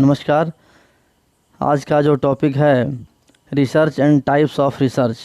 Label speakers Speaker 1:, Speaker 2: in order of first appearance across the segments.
Speaker 1: नमस्कार। आज का जो टॉपिक है research and types of research.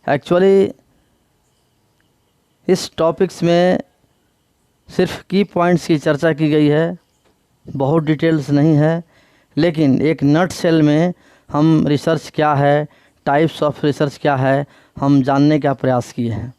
Speaker 1: Actually इस टॉपिक्स में सिर्फ की पॉइंट्स की चर्चा की गई है, बहुत डिटेल्स नहीं है, लेकिन एक नट सेल में हम रिसर्च क्या है, टाइप्स ऑफ रिसर्च क्या है, हम जानने का प्रयास किए हैं।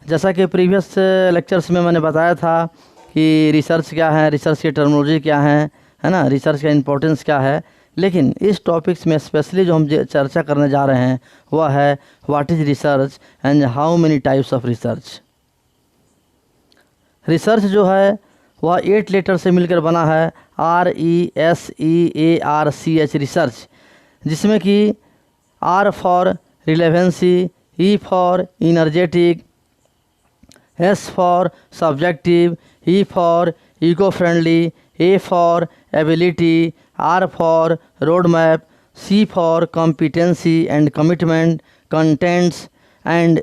Speaker 1: जैसा कि प्रीवियस लेक्चर्स में मैंने बताया था कि रिसर्च क्या है, रिसर्च की टर्मिनोलॉजी क्या है ना, रिसर्च का इम्पोर्टेंस क्या है। लेकिन इस टॉपिक्स में स्पेशली जो हम चर्चा करने जा रहे हैं वह है what is research and how many types of research. Research जो है वह 8 लेटर से मिलकर बना है, RESEARCH रिसर्च, जिसमें कि R for relevancy, E for energetic, S for subjective, E for eco friendly, A for ability, R for road map, C for competency and commitment, contents and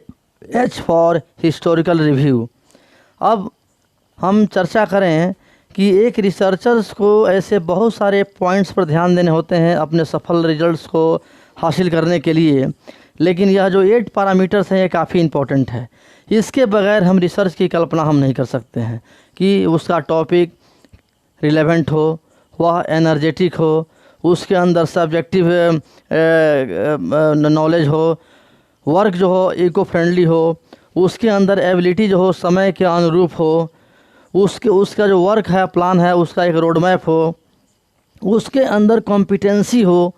Speaker 1: H for historical review. अब हम चर्चा करें कि एक researchers को ऐसे बहुत सारे पॉइंट्स पर ध्यान देने होते हैं अपने सफल रिजल्ट्स को हासिल करने के लिए, लेकिन यह जो 8 पैरामीटर्स हैं ये काफ़ी इम्पोर्टेंट है। इसके बगैर हम रिसर्च की कल्पना हम नहीं कर सकते हैं कि उसका टॉपिक रिलेवेंट हो, वह एनर्जेटिक हो, उसके अंदर सब्जेक्टिव नॉलेज हो, वर्क जो हो इको फ्रेंडली हो, उसके अंदर एबिलिटी जो हो समय के अनुरूप हो, उसका जो वर्क है प्लान है उसका एक रोड मैप हो, उसके अंदर कॉम्पिटेंसी हो,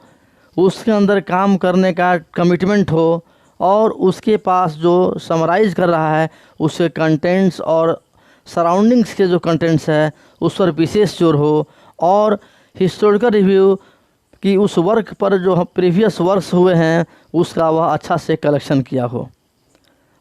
Speaker 1: उसके अंदर काम करने का कमिटमेंट हो, और उसके पास जो समराइज़ कर रहा है उसके कंटेंट्स और सराउंडिंग्स के जो कंटेंट्स है उस पर विशेष जोर हो, और हिस्टोरिकल रिव्यू कि उस वर्क पर जो प्रीवियस वर्क्स हुए हैं उसका वह अच्छा से कलेक्शन किया हो।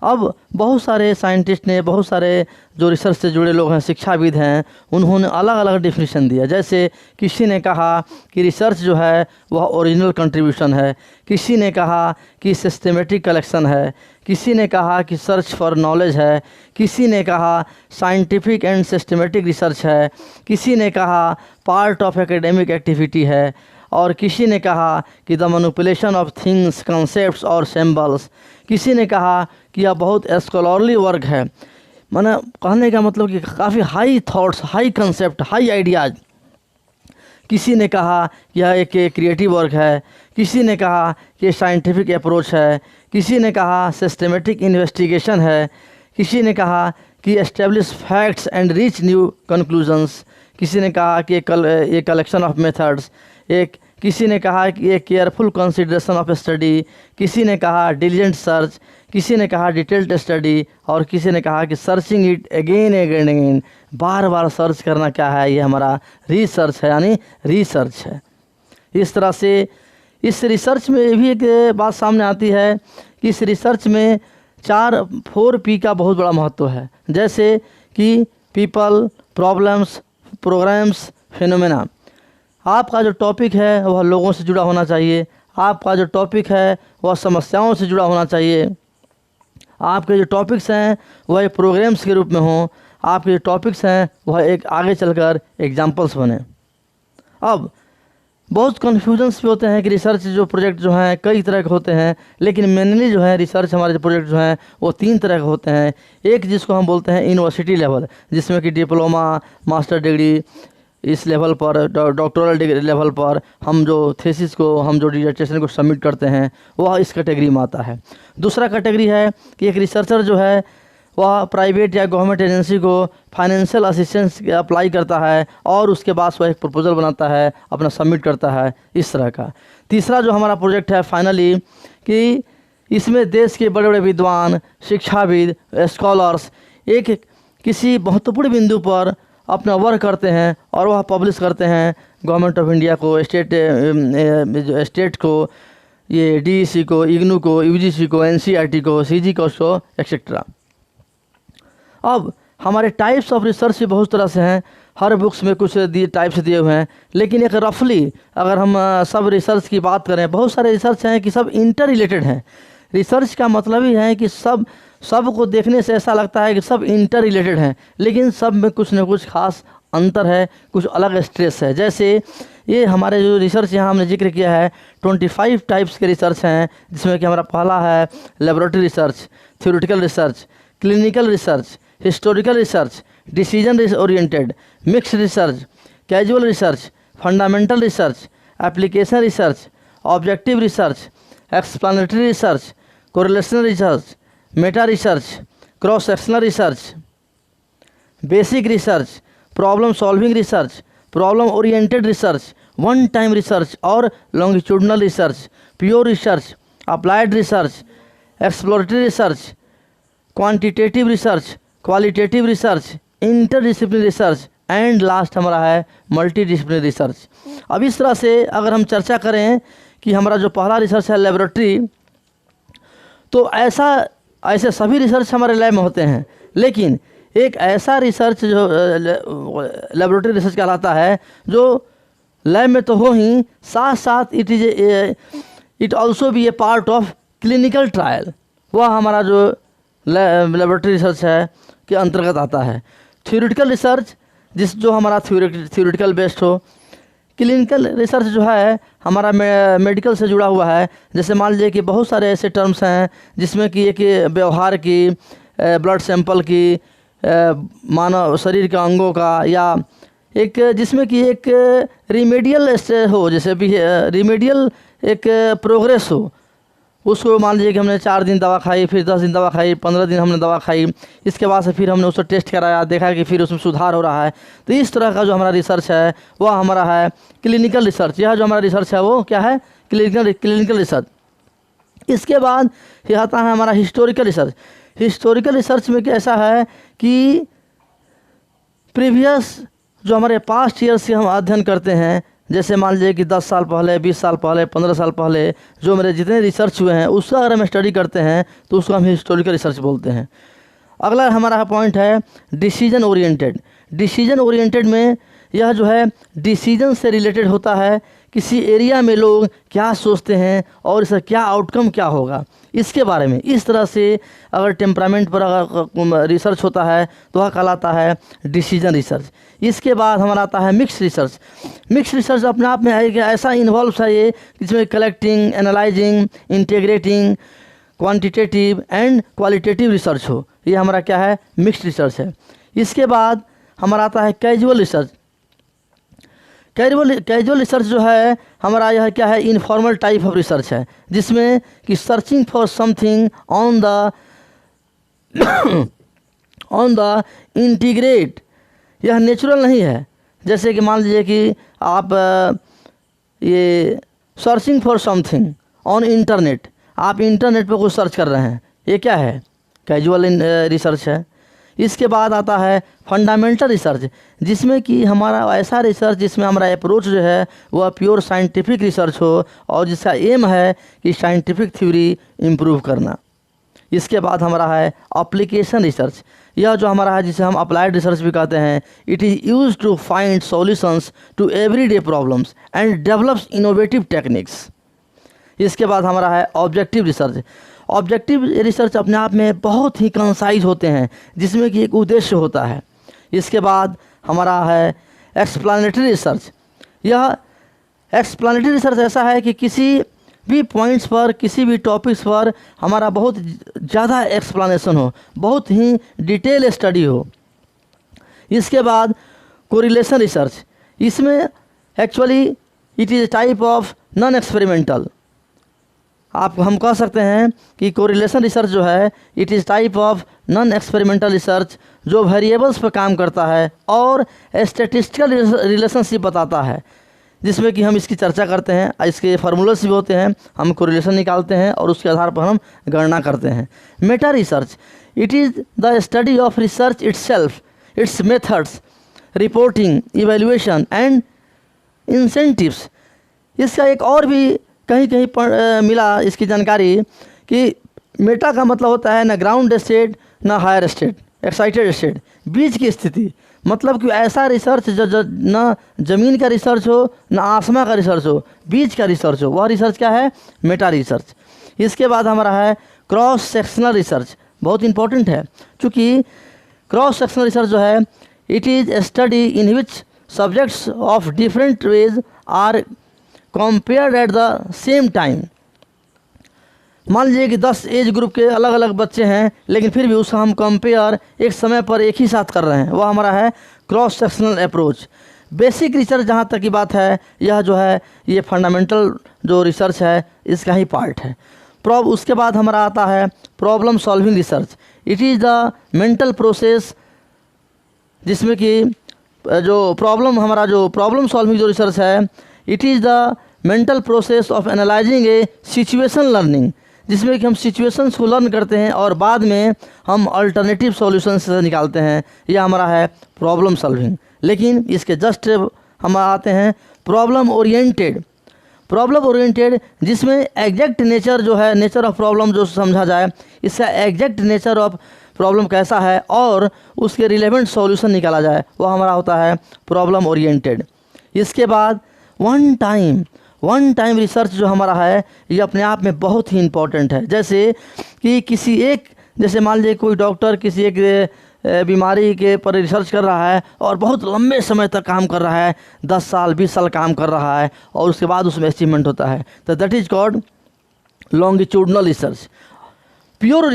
Speaker 1: अब बहुत सारे साइंटिस्ट ने, बहुत सारे जो रिसर्च से जुड़े लोग हैं, शिक्षाविद हैं, उन्होंने अलग अलग डिफिनीशन दिया। जैसे किसी ने कहा कि रिसर्च जो है वह ओरिजिनल कंट्रीब्यूशन है, किसी ने कहा कि सिस्टमेटिक कलेक्शन है, किसी ने कहा कि सर्च फॉर नॉलेज है, किसी ने कहा साइंटिफिक एंड सिस्टमेटिक रिसर्च है, किसी ने कहा पार्ट ऑफ एकेडमिक एक्टिविटी है, और किसी ने कहा कि the manipulation of things, concepts और सिंबल्स। किसी ने कहा कि यह बहुत स्कॉलरली वर्क है, माने कहने का मतलब कि काफ़ी high thoughts, high concept, high ideas. किसी ने कहा कि यह एक क्रिएटिव वर्क है, किसी ने कहा कि साइंटिफिक अप्रोच है, किसी ने कहा सिस्टमेटिक इन्वेस्टिगेशन है, किसी ने कहा कि establish facts and reach new conclusions, किसी ने कहा कि ये कलेक्शन ऑफ मेथड्स, किसी ने कहा कि ये केयरफुल कंसिडरेशन ऑफ स्टडी, किसी ने कहा डिलिजेंट सर्च, किसी ने कहा डिटेल्ड स्टडी, और किसी ने कहा कि searching it again again again, bar bar search करना क्या है, ये हमारा रिसर्च है, यानी रिसर्च है। इस तरह से इस रिसर्च में भी एक बात सामने आती है कि इस रिसर्च में 4P का बहुत बड़ा महत्व है। जैसे कि पीपल, प्रॉब्लम्स, प्रोग्राम्स, फिनोमेना। आपका जो टॉपिक है वह लोगों से जुड़ा होना चाहिए, आपका जो टॉपिक है वह समस्याओं से जुड़ा होना चाहिए, आपके जो टॉपिक्स हैं वह एक प्रोग्राम्स के रूप में हों, आपके जो टॉपिक्स हैं वह एक आगे चलकर एग्जाम्पल्स बने। अब बहुत कन्फ्यूजन्स भी होते हैं कि रिसर्च जो प्रोजेक्ट जो हैं कई तरह के होते हैं, लेकिन मेनली जो है रिसर्च हमारे जो प्रोजेक्ट जो हैं वो 3 तरह के होते हैं। एक जिसको हम बोलते हैं यूनिवर्सिटी लेवल, जिसमें कि डिप्लोमा, मास्टर डिग्री, इस लेवल पर डॉक्टोरल डिग्री लेवल पर हम जो थीसिस को, हम जो डिसर्टेशन को सबमिट करते हैं वह इस कैटेगरी में आता है। दूसरा कैटेगरी है कि एक रिसर्चर जो है वह प्राइवेट या गवर्नमेंट एजेंसी को फाइनेंशियल असिस्टेंस अप्लाई करता है और उसके बाद वह एक प्रपोजल बनाता है, अपना सबमिट करता है, इस तरह का। तीसरा जो हमारा प्रोजेक्ट है फाइनली कि इसमें देश के बड़े बड़े विद्वान, शिक्षाविद, स्कॉलर्स एक किसी महत्वपूर्ण बिंदु पर अपना वर्क करते हैं और वह पब्लिश करते हैं गवर्नमेंट ऑफ इंडिया को, स्टेट को, ये DEC को, इग्नू को, UGC को, NCERT को, CG को एक्सेट्रा। अब हमारे टाइप्स ऑफ रिसर्च भी बहुत तरह से हैं, हर बुक्स में कुछ टाइप्स दिए हुए हैं, लेकिन एक रफली अगर हम सब रिसर्च की बात करें, बहुत सारे रिसर्च हैं कि सब इंटर रिलेटेड हैं। रिसर्च का मतलब ही है कि सब को देखने से ऐसा लगता है कि सब इंटर रिलेटेड हैं, लेकिन सब में कुछ न कुछ खास अंतर है, कुछ अलग स्ट्रेस है। जैसे ये हमारे जो रिसर्च यहाँ हमने जिक्र किया है 25 टाइप्स के रिसर्च हैं, जिसमें कि हमारा पहला है laboratory research, theoretical research, clinical research, historical research, decision oriented, mix research, casual research, fundamental research, application research, objective research, explanatory research, correlational research, meta research, cross sectional research, basic research, problem solving research, problem oriented research, one time research और longitudinal research, pure research, applied research, exploratory research, quantitative research, qualitative research, interdisciplinary research and last हमारा है multidisciplinary research. अब इस तरह से अगर हम चर्चा करें कि हमारा जो पहला रिसर्च है लेबोरेटरी, तो ऐसे सभी रिसर्च हमारे लैब में होते हैं, लेकिन एक ऐसा रिसर्च जो लेबोरेटरी रिसर्च कहलाता है जो लैब में तो हो ही, साथ साथ it also be A part of clinical trial, वह हमारा जो लेबोरेटरी रिसर्च है के अंतर्गत आता है। थ्योरेटिकल रिसर्च जो हमारा थ्योरेटिकल बेस्ड हो। क्लिनिकल रिसर्च जो है हमारा मेडिकल से जुड़ा हुआ है। जैसे मान लीजिए कि बहुत सारे ऐसे टर्म्स हैं जिसमें कि एक व्यवहार की, ब्लड सैंपल की, मानव शरीर के अंगों का, या एक जिसमें कि एक रिमेडियल हो, जैसे भी रिमेडियल एक प्रोग्रेस हो, उसको मान लीजिए कि हमने 4 दिन दवा खाई, फिर 10 दिन दवा खाई, 15 दिन हमने दवा खाई, इसके बाद से फिर हमने उसको टेस्ट कराया, देखा कि फिर उसमें सुधार हो रहा है। तो इस तरह का जो हमारा रिसर्च है वह हमारा है क्लिनिकल रिसर्च। यह जो हमारा रिसर्च है वो क्या है, क्लिनिकल रिसर्च। इसके बाद ये आता है हमारा हिस्टोरिकल रिसर्च। हिस्टोरिकल रिसर्च में कैसा है कि प्रीवियस जो हमारे पास्ट ईयर से हम अध्ययन करते हैं, जैसे मान लीजिए कि 10 साल पहले, 20 साल पहले, 15 साल पहले जो मेरे जितने रिसर्च हुए हैं उसका अगर हम स्टडी करते हैं तो उसको हम हिस्टोरिकल रिसर्च बोलते हैं। अगला हमारा पॉइंट है डिसीजन ओरिएंटेड। डिसीजन ओरिएंटेड में यह जो है डिसीजन से रिलेटेड होता है, किसी एरिया में लोग क्या सोचते हैं और इसका क्या आउटकम क्या होगा, इसके बारे में। इस तरह से अगर टेम्परामेंट पर अगर रिसर्च होता है तो वह कहलाता है डिसीजन रिसर्च। इसके बाद हमारा आता है मिक्स रिसर्च। मिक्स रिसर्च अपने आप में ऐसा इन्वॉल्व है ये, जिसमें collecting, analysing, integrating, quantitative and qualitative research हो। ये हमारा क्या है, मिक्स रिसर्च है। इसके बाद हमारा आता है कैजुअल रिसर्च। कैजुअल रिसर्च जो है हमारा यह क्या है, इनफॉर्मल टाइप ऑफ रिसर्च है, जिसमें कि searching for something on the integrate, यह नेचुरल नहीं है। जैसे कि मान लीजिए कि आप ये searching for something on internet, आप इंटरनेट पर कुछ सर्च कर रहे हैं, ये क्या है, कैजुअल रिसर्च है। इसके बाद आता है फंडामेंटल रिसर्च, जिसमें कि हमारा ऐसा रिसर्च जिसमें हमारा अप्रोच जो है वह प्योर साइंटिफिक रिसर्च हो और जिसका एम है कि साइंटिफिक थ्योरी इम्प्रूव करना। इसके बाद हमारा है एप्लीकेशन रिसर्च। यह जो हमारा है जिसे हम अप्लाइड रिसर्च भी कहते हैं, it is use to find solutions to everyday problems and develops innovative techniques. इसके बाद हमारा है ऑब्जेक्टिव रिसर्च। ऑब्जेक्टिव रिसर्च अपने आप में बहुत ही कंसाइज होते हैं, जिसमें कि एक उद्देश्य होता है। इसके बाद हमारा है एक्सप्लेनेटरी रिसर्च। यह एक्सप्लेनेटरी रिसर्च ऐसा है कि किसी भी पॉइंट्स पर, किसी भी टॉपिक्स पर हमारा बहुत ज़्यादा एक्सप्लेनेशन हो, बहुत ही डिटेल स्टडी हो। इसके बाद कोरिलेशन रिसर्च। इसमें actually it is type of non experimental. हम कह सकते हैं कि कोरिलेशन रिसर्च जो है it is type of non experimental research, जो वेरिएबल्स पर काम करता है और स्टैटिस्टिकल रिलेशनशिप बताता है, जिसमें कि हम इसकी चर्चा करते हैं, इसके फार्मूलास भी होते हैं, हम कोरिलेशन निकालते हैं और उसके आधार पर हम गणना करते हैं। Meta research, it is the study of research itself, it's methods, reporting, evaluation and incentives. इसका एक और भी कहीं मिला इसकी जानकारी कि मेटा का मतलब होता है ना ग्राउंड स्टेट ना हायर स्टेट, एक्साइटेड स्टेट, बीच की स्थिति। मतलब कि ऐसा रिसर्च जो ना ज़मीन का रिसर्च हो ना आसमां का रिसर्च हो, बीच का रिसर्च हो, वह रिसर्च क्या है, मेटा रिसर्च। इसके बाद हमारा है क्रॉस सेक्शनल रिसर्च। बहुत इंपॉर्टेंट है, क्योंकि क्रॉस सेक्शनल रिसर्च जो है it is a study in which subjects of different ways are compared at the same time. मान लीजिए कि 10 एज ग्रुप के अलग अलग बच्चे हैं, लेकिन फिर भी उसका हम कंपेयर एक समय पर एक ही साथ कर रहे हैं, वह हमारा है cross sectional approach. Basic research जहाँ तक की बात है, यह जो है ये फंडामेंटल जो रिसर्च है इसका ही पार्ट है। उसके बाद हमारा आता है problem solving research. It is the mental process, जिसमें कि जो प्रॉब्लम सॉल्विंग जो रिसर्च है, it is the mental process of analysing A situation learning, जिसमें कि हम सिचुएशंस को लर्न करते हैं और बाद में हम अल्टरनेटिव सॉल्यूशंस निकालते हैं। यह हमारा है प्रॉब्लम सॉल्विंग। लेकिन इसके जस्ट हम आते हैं प्रॉब्लम ओरिएंटेड, जिसमें एग्जैक्ट नेचर जो है, नेचर ऑफ प्रॉब्लम जो समझा जाए, इसका एग्जैक्ट नेचर ऑफ प्रॉब्लम कैसा है और उसके रिलेवेंट सॉल्यूशन निकाला जाए, वो हमारा होता है प्रॉब्लम ओरिएंटेड। इसके बाद वन टाइम रिसर्च जो हमारा है, ये अपने आप में बहुत ही इम्पॉर्टेंट है। जैसे कि जैसे मान लीजिए कोई डॉक्टर किसी एक बीमारी के पर रिसर्च कर रहा है और बहुत लंबे समय तक काम कर रहा है, 10 साल 20 साल काम कर रहा है, और उसके बाद उसमें अचीवमेंट होता है, तो that is called longitudinal research. Pure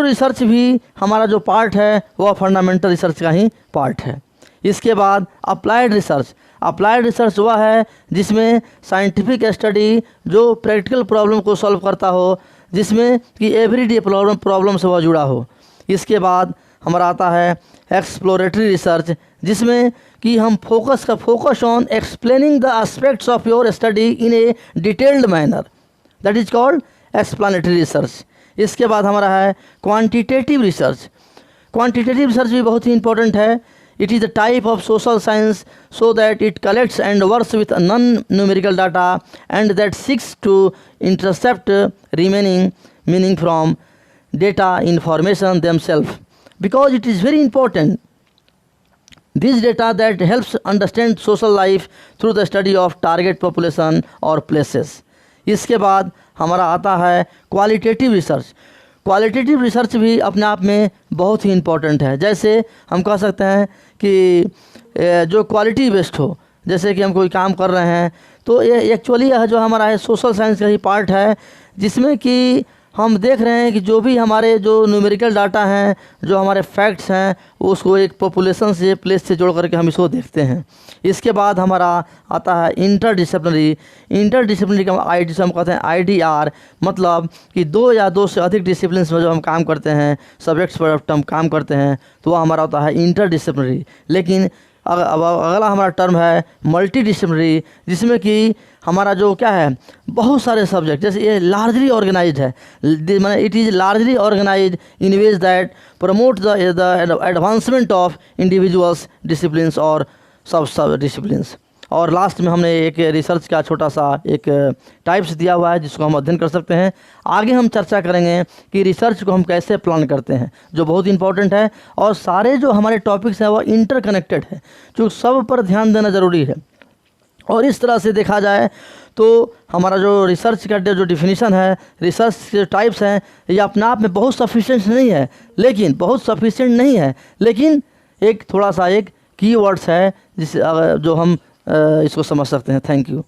Speaker 1: research भी हमारा जो पार्ट है वह फंडामेंटल रिसर्च का ही पार्ट है। इसके बाद अप्लाइड रिसर्च वह है जिसमें साइंटिफिक स्टडी जो प्रैक्टिकल प्रॉब्लम को सॉल्व करता हो, जिसमें कि एवरीडे प्रॉब्लम से वह जुड़ा हो। इसके बाद हमारा आता है एक्सप्लोरेटरी रिसर्च, जिसमें कि हम focus on explaining the aspects of your study in A detailed manner, that is called explanatory research. इसके बाद हमारा है क्वांटिटेटिव रिसर्च भी बहुत ही इंपॉर्टेंट है। It is a type of social science so that it collects and works with non-numerical data and that seeks to intercept remaining meaning from data information themselves, because it is very important. This data that helps understand social life through the study of target population or places. इसके बाद हमारा आता है qualitative research भी अपने आप में बहुत ही इम्पॉर्टेंट है। जैसे हम कह सकते हैं कि जो क्वालिटी बेस्ड हो, जैसे कि हम कोई काम कर रहे हैं, तो ये एक्चुअली यह जो हमारा है सोशल साइंस का ही पार्ट है, जिसमें कि हम देख रहे हैं कि जो भी हमारे जो न्यूमेरिकल डाटा हैं, जो हमारे फैक्ट्स हैं, उसको एक पॉपुलेशन से प्लेस से जोड़ करके हम इसको देखते हैं। इसके बाद हमारा आता है इंटरडिसिप्लिनरी का हम कहते हैं IDR, मतलब कि 2 या 2 से अधिक डिसिप्लिन्स में जो हम काम करते हैं, सब्जेक्ट्स पर हम काम करते हैं, तो वह हमारा होता है इंटरडिसिप्लिनरी। लेकिन अगला हमारा टर्म है मल्टीडिसिप्लिनरी, जिसमें कि हमारा जो क्या है बहुत सारे सब्जेक्ट, जैसे ये लार्जली ऑर्गेनाइज्ड है, it is largely organized in ways that promote the advancement of individuals disciplines और सब डिसिप्लिन्स। और लास्ट में हमने एक रिसर्च का छोटा सा एक टाइप्स दिया हुआ है जिसको हम अध्ययन कर सकते हैं। आगे हम चर्चा करेंगे कि रिसर्च को हम कैसे प्लान करते हैं, जो बहुत इंपॉर्टेंट है, और सारे जो हमारे टॉपिक्स हैं वो इंटरकनेक्टेड है, जो सब पर ध्यान देना ज़रूरी है। और इस तरह से देखा जाए तो हमारा जो रिसर्च का जो डिफिनीशन है, रिसर्च के टाइप्स हैं, ये अपने आप में बहुत सफिशिएंट नहीं है, लेकिन एक थोड़ा सा एक कीवर्ड्स है जो हम इसको समझ सकते हैं। Thank you.